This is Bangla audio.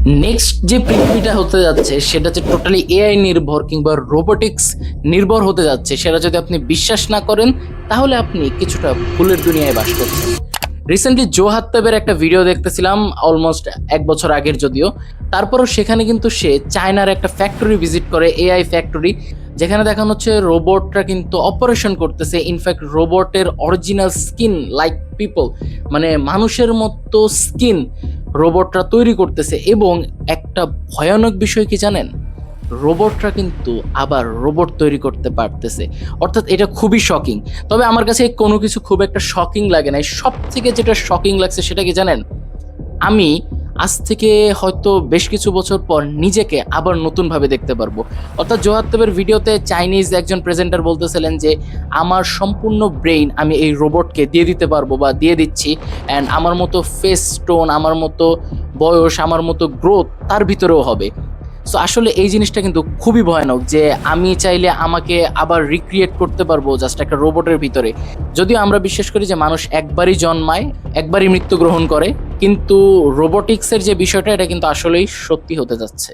নেক্সট যে পৃথিবীটা হতে যাচ্ছে সেটা হচ্ছে টোটালি এআই নির্ভর কিংবা রোবোটিক্স নির্ভর হতে যাচ্ছে, সেটা যদি আপনি বিশ্বাস না করেন তাহলে আপনি কিছুটা ভুলের দুনিয়ায় বাস করছেন। রিসেন্টলি জো হাত্তাবের একটা ভিডিও দেখতেছিলাম, অলমোস্ট 1 বছর আগের যদিও। তারপরও সেখানে কিন্তু সে চায়নার একটা ফ্যাক্টরি ভিজিট করে, এআই ফ্যাক্টরি, যেখানে দেখানো হচ্ছে রোবটরা কিন্তু অপারেশন করতেছে। ইনফ্যাক্ট রোবটের অরিজিনাল স্কিন লাইক পিপল, মানে মানুষের মতো স্কিন রোবটরা তৈরি করতেছে। এবং একটা ভয়ানক বিষয় কি জানেন, রোবটরা কিন্তু আবার রোবট তৈরি করতে পারতেছে। অর্থাৎ এটা খুবই শকিং। তবে আমার কাছে কোনো কিছু খুব একটা শকিং লাগে না। সব থেকে যেটা শকিং লাগছে সেটা কি জানেন, আমি আজ থেকে হয়তো বেশ কিছু বছর পর নিজেকে আবার নতুনভাবে দেখতে পারবো। অর্থাৎ জোহাত্তবের ভিডিওতে চাইনিজ একজন প্রেজেন্টার বলতেছিলেন যে আমার সম্পূর্ণ ব্রেইন আমি এই রোবটকে দিয়ে দিতে পারবো বা দিয়ে দিচ্ছি, অ্যান্ড আমার মতো ফেস টোন, আমার মতো বয়স, আমার মতো গ্রোথ তার ভিতরেও হবে। সো আসলে এই জিনিসটা কিন্তু খুবই ভয়ানক যে আমি চাইলে আমাকে আবার রিক্রিয়েট করতে পারবো জাস্ট একটা রোবটের ভিতরে। যদিও আমরা বিশ্বাস করি যে মানুষ একবারই জন্মায়, একবারই মৃত্যুগ্রহণ করে, কিন্তু রোবোটিক্সের যে বিষয়টা এটা কিন্তু আসলেই সত্যি হতে যাচ্ছে।